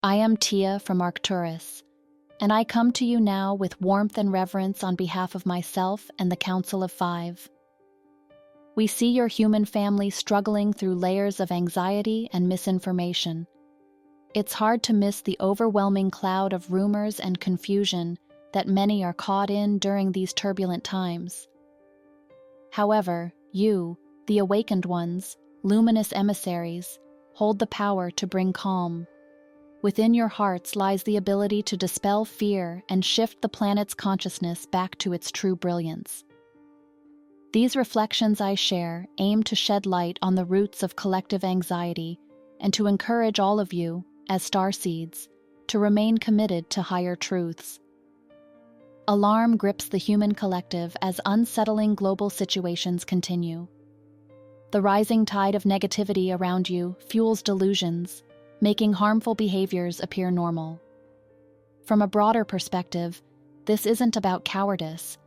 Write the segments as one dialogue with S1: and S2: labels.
S1: I am Tia from Arcturus, and I come to you now with warmth and reverence on behalf of myself and the Council of Five. We see your human family struggling through layers of anxiety and misinformation. It's hard to miss the overwhelming cloud of rumors and confusion that many are caught in during these turbulent times. However, you, the awakened ones, luminous emissaries, hold the power to bring calm. Within your hearts lies the ability to dispel fear and shift the planet's consciousness back to its true brilliance. These reflections I share aim to shed light on the roots of collective anxiety and to encourage all of you, as starseeds, to remain committed to higher truths. Alarm grips the human collective as unsettling global situations continue. The rising tide of negativity around you fuels delusions, making harmful behaviors appear normal. From a broader perspective, this isn't about cowardice.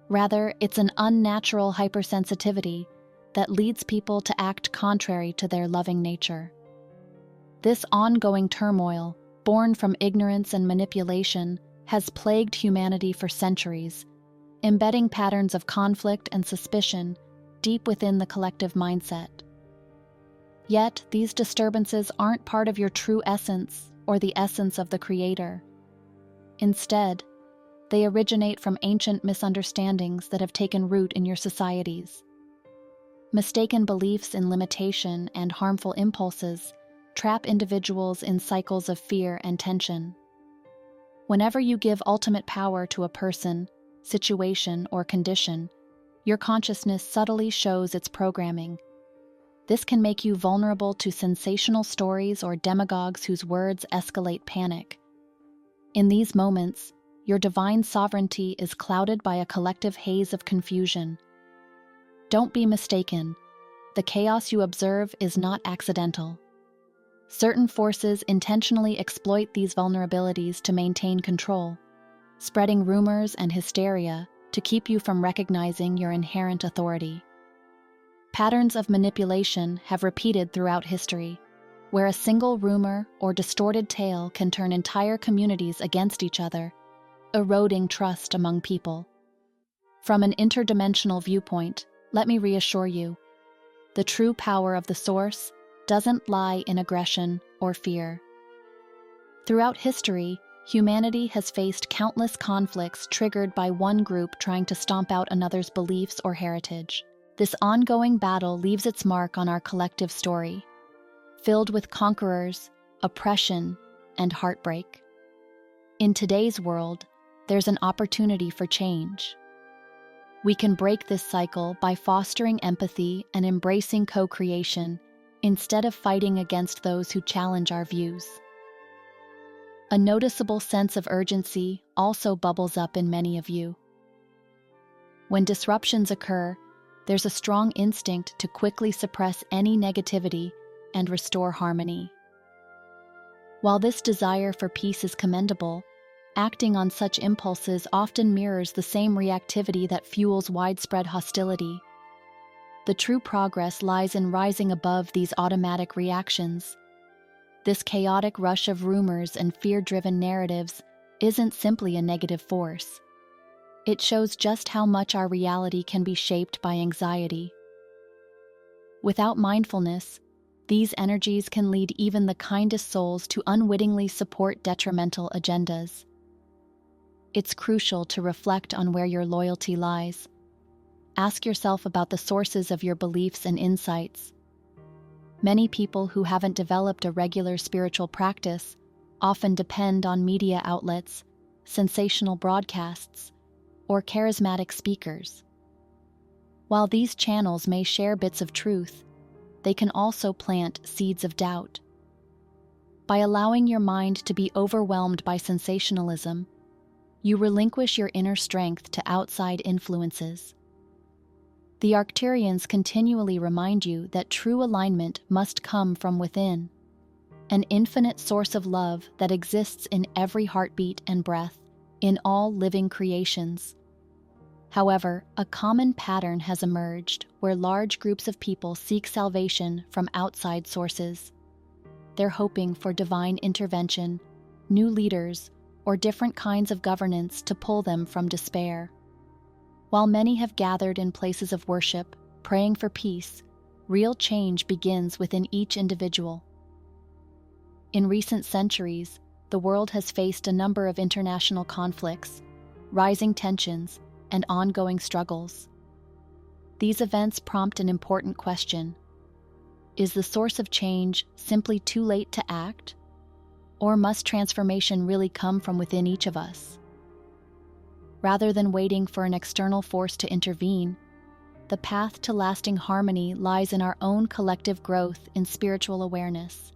S1: Rather, it's an unnatural hypersensitivity that leads people to act contrary to their loving nature. This ongoing turmoil, born from ignorance and manipulation, has plagued humanity for centuries, embedding patterns of conflict and suspicion deep within the collective mindset. Yet, these disturbances aren't part of your true essence or the essence of the Creator. Instead, they originate from ancient misunderstandings that have taken root in your societies. Mistaken beliefs in limitation and harmful impulses trap individuals in cycles of fear and tension. Whenever you give ultimate power to a person, situation, or condition, your consciousness subtly shows its programming. This can make you vulnerable to sensational stories or demagogues whose words escalate panic. In these moments, your divine sovereignty is clouded by a collective haze of confusion. Don't be mistaken. The chaos you observe is not accidental. Certain forces intentionally exploit these vulnerabilities to maintain control, spreading rumors and hysteria to keep you from recognizing your inherent authority. Patterns of manipulation have repeated throughout history, where a single rumor or distorted tale can turn entire communities against each other, eroding trust among people. From an interdimensional viewpoint, let me reassure you, the true power of the source doesn't lie in aggression or fear. Throughout history, humanity has faced countless conflicts triggered by one group trying to stomp out another's beliefs or heritage. This ongoing battle leaves its mark on our collective story, filled with conquerors, oppression, and heartbreak. In today's world, there's an opportunity for change. We can break this cycle by fostering empathy and embracing co-creation instead of fighting against those who challenge our views. A noticeable sense of urgency also bubbles up in many of you. When disruptions occur, there's a strong instinct to quickly suppress any negativity and restore harmony. While this desire for peace is commendable, acting on such impulses often mirrors the same reactivity that fuels widespread hostility. The true progress lies in rising above these automatic reactions. This chaotic rush of rumors and fear-driven narratives isn't simply a negative force. It shows just how much our reality can be shaped by anxiety. Without mindfulness, these energies can lead even the kindest souls to unwittingly support detrimental agendas. It's crucial to reflect on where your loyalty lies. Ask yourself about the sources of your beliefs and insights. Many people who haven't developed a regular spiritual practice often depend on media outlets, sensational broadcasts, or charismatic speakers. While these channels may share bits of truth, they can also plant seeds of doubt. By allowing your mind to be overwhelmed by sensationalism, you relinquish your inner strength to outside influences. The Arcturians continually remind you that true alignment must come from within, an infinite source of love that exists in every heartbeat and breath, in all living creations. However, a common pattern has emerged where large groups of people seek salvation from outside sources. they're hoping for divine intervention, new leaders, or different kinds of governance to pull them from despair. While many have gathered in places of worship, praying for peace, real change begins within each individual. In recent centuries, the world has faced a number of international conflicts, rising tensions, and ongoing struggles. These events prompt an important question. Is the source of change simply too late to act? Or must transformation really come from within each of us? Rather than waiting for an external force to intervene, the path to lasting harmony lies in our own collective growth in spiritual awareness.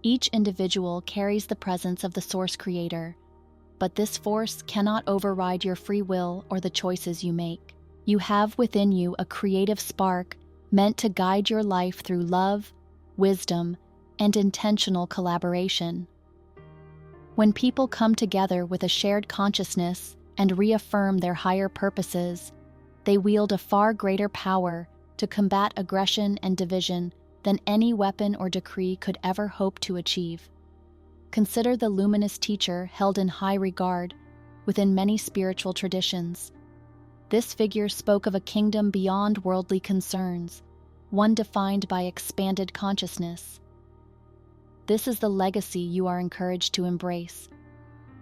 S1: Each individual carries the presence of the Source Creator, but this force cannot override your free will or the choices you make. You have within you a creative spark meant to guide your life through love, wisdom, and intentional collaboration. When people come together with a shared consciousness and reaffirm their higher purposes, they wield a far greater power to combat aggression and division than any weapon or decree could ever hope to achieve. Consider the luminous teacher held in high regard within many spiritual traditions. This figure spoke of a kingdom beyond worldly concerns, one defined by expanded consciousness. This is the legacy you are encouraged to embrace,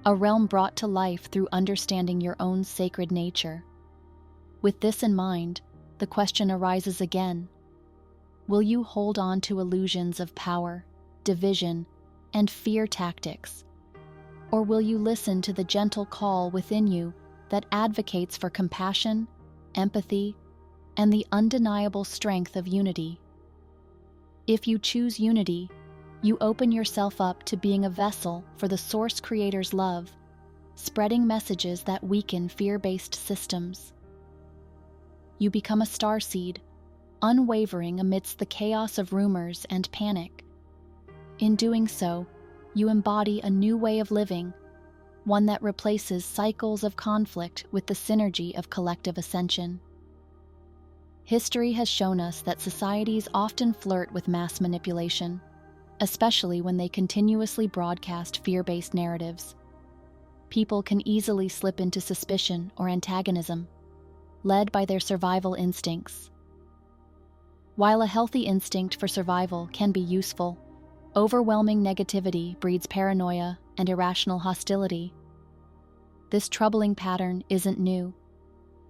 S1: a realm brought to life through understanding your own sacred nature. With this in mind, the question arises again. Will you hold on to illusions of power, division, and fear tactics? Or will you listen to the gentle call within you that advocates for compassion, empathy, and the undeniable strength of unity? If you choose unity, you open yourself up to being a vessel for the Source Creator's love, spreading messages that weaken fear-based systems. You become a starseed, unwavering amidst the chaos of rumors and panic. In doing so, you embody a new way of living, one that replaces cycles of conflict with the synergy of collective ascension. History has shown us that societies often flirt with mass manipulation, especially when they continuously broadcast fear-based narratives. People can easily slip into suspicion or antagonism, led by their survival instincts. While a healthy instinct for survival can be useful, overwhelming negativity breeds paranoia and irrational hostility. This troubling pattern isn't new.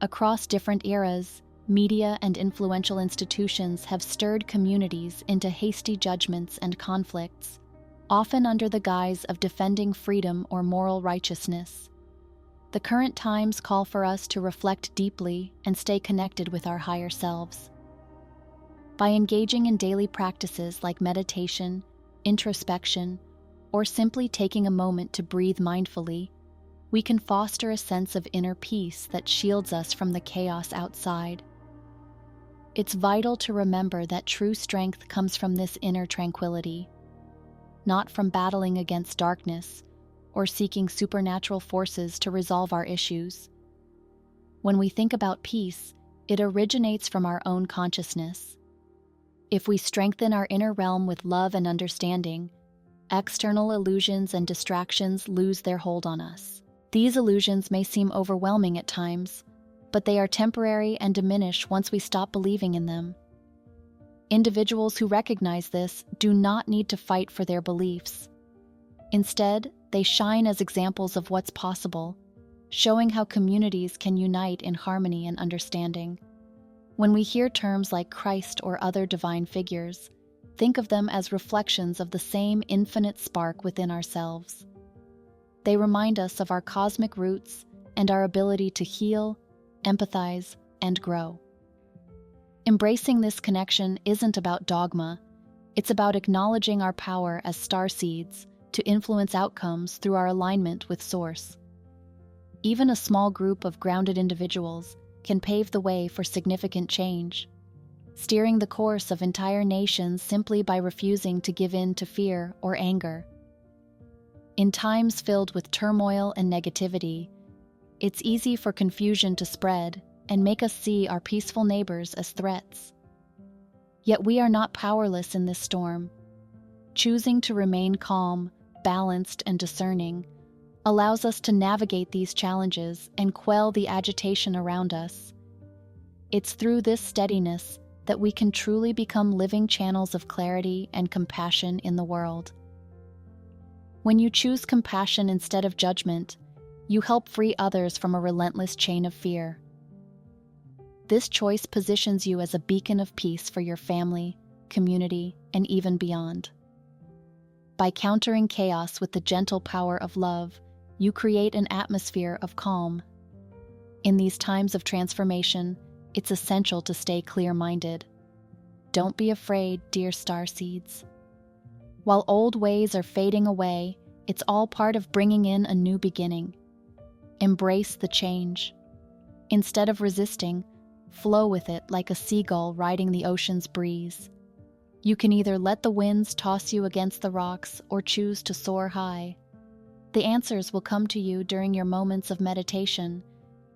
S1: Across different eras, media and influential institutions have stirred communities into hasty judgments and conflicts, often under the guise of defending freedom or moral righteousness. The current times call for us to reflect deeply and stay connected with our higher selves. By engaging in daily practices like meditation, introspection, or simply taking a moment to breathe mindfully, we can foster a sense of inner peace that shields us from the chaos outside. It's vital to remember that true strength comes from this inner tranquility, not from battling against darkness or seeking supernatural forces to resolve our issues. When we think about peace, it originates from our own consciousness. If we strengthen our inner realm with love and understanding, external illusions and distractions lose their hold on us. These illusions may seem overwhelming at times, but they are temporary and diminish once we stop believing in them. Individuals who recognize this do not need to fight for their beliefs. Instead, they shine as examples of what's possible, showing how communities can unite in harmony and understanding. When we hear terms like Christ or other divine figures, think of them as reflections of the same infinite spark within ourselves. They remind us of our cosmic roots and our ability to heal, empathize, and grow. Embracing this connection isn't about dogma, it's about acknowledging our power as starseeds to influence outcomes through our alignment with Source. Even a small group of grounded individuals can pave the way for significant change, steering the course of entire nations simply by refusing to give in to fear or anger. In times filled with turmoil and negativity, it's easy for confusion to spread and make us see our peaceful neighbors as threats. Yet we are not powerless in this storm. Choosing to remain calm, balanced, and discerning allows us to navigate these challenges and quell the agitation around us. It's through this steadiness that we can truly become living channels of clarity and compassion in the world. When you choose compassion instead of judgment, you help free others from a relentless chain of fear. This choice positions you as a beacon of peace for your family, community, and even beyond. By countering chaos with the gentle power of love, you create an atmosphere of calm. In these times of transformation, it's essential to stay clear-minded. Don't be afraid, dear starseeds. While old ways are fading away, it's all part of bringing in a new beginning. Embrace the change. Instead of resisting, flow with it like a seagull riding the ocean's breeze. You can either let the winds toss you against the rocks or choose to soar high. The answers will come to you during your moments of meditation,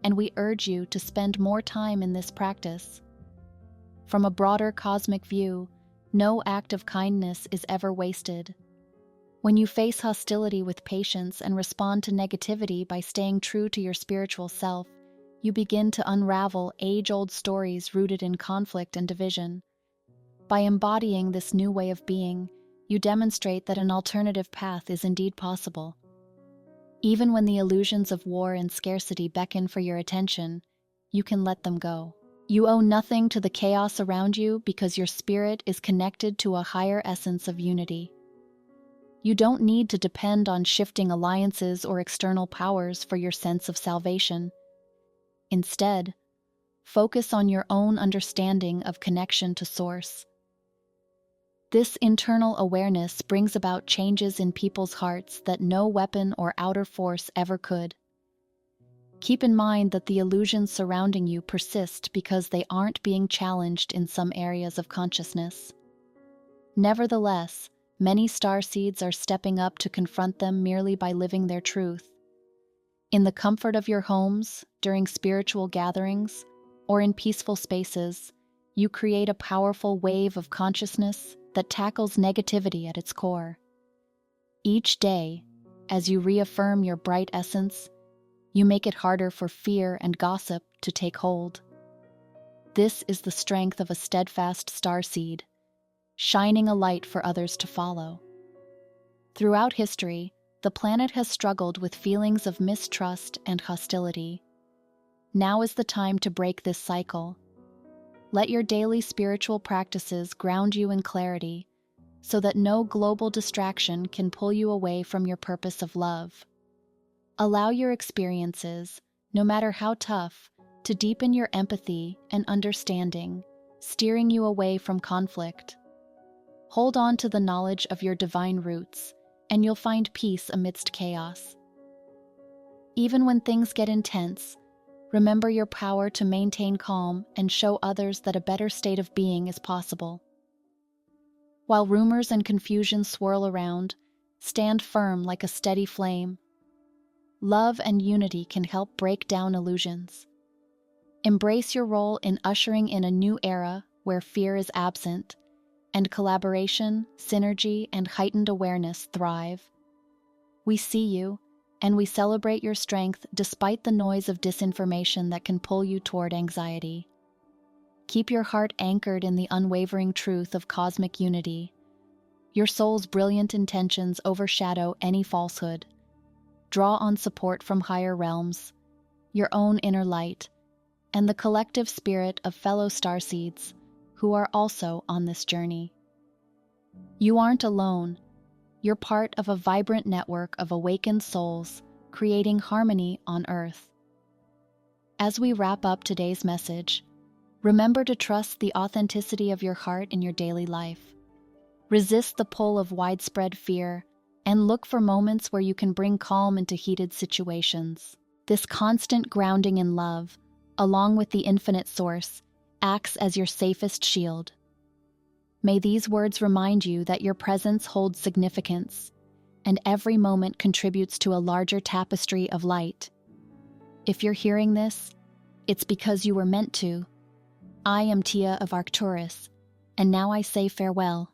S1: and we urge you to spend more time in this practice. From a broader cosmic view, no act of kindness is ever wasted. When you face hostility with patience and respond to negativity by staying true to your spiritual self, you begin to unravel age-old stories rooted in conflict and division. By embodying this new way of being, you demonstrate that an alternative path is indeed possible. Even when the illusions of war and scarcity beckon for your attention, you can let them go. You owe nothing to the chaos around you because your spirit is connected to a higher essence of unity. You don't need to depend on shifting alliances or external powers for your sense of salvation. Instead, focus on your own understanding of connection to Source. This internal awareness brings about changes in people's hearts that no weapon or outer force ever could. Keep in mind that the illusions surrounding you persist because they aren't being challenged in some areas of consciousness. Nevertheless, many starseeds are stepping up to confront them merely by living their truth. In the comfort of your homes, during spiritual gatherings, or in peaceful spaces, you create a powerful wave of consciousness that tackles negativity at its core. Each day, as you reaffirm your bright essence, you make it harder for fear and gossip to take hold. This is the strength of a steadfast starseed, shining a light for others to follow. Throughout history, the planet has struggled with feelings of mistrust and hostility. Now is the time to break this cycle. Let your daily spiritual practices ground you in clarity, so that no global distraction can pull you away from your purpose of love. Allow your experiences, no matter how tough, to deepen your empathy and understanding, steering you away from conflict. Hold on to the knowledge of your divine roots, and you'll find peace amidst chaos. Even when things get intense, remember your power to maintain calm and show others that a better state of being is possible. While rumors and confusion swirl around, stand firm like a steady flame. Love and unity can help break down illusions. Embrace your role in ushering in a new era where fear is absent, and collaboration, synergy, and heightened awareness thrive. We see you, and we celebrate your strength despite the noise of disinformation that can pull you toward anxiety. Keep your heart anchored in the unwavering truth of cosmic unity. Your soul's brilliant intentions overshadow any falsehood. Draw on support from higher realms, your own inner light, and the collective spirit of fellow starseeds who are also on this journey. You aren't alone. You're part of a vibrant network of awakened souls creating harmony on Earth. As we wrap up today's message, remember to trust the authenticity of your heart in your daily life. Resist the pull of widespread fear and look for moments where you can bring calm into heated situations. This constant grounding in love, along with the infinite source, acts as your safest shield. May these words remind you that your presence holds significance, and every moment contributes to a larger tapestry of light. If you're hearing this, it's because you were meant to. I am Tia of Arcturus, and now I say farewell.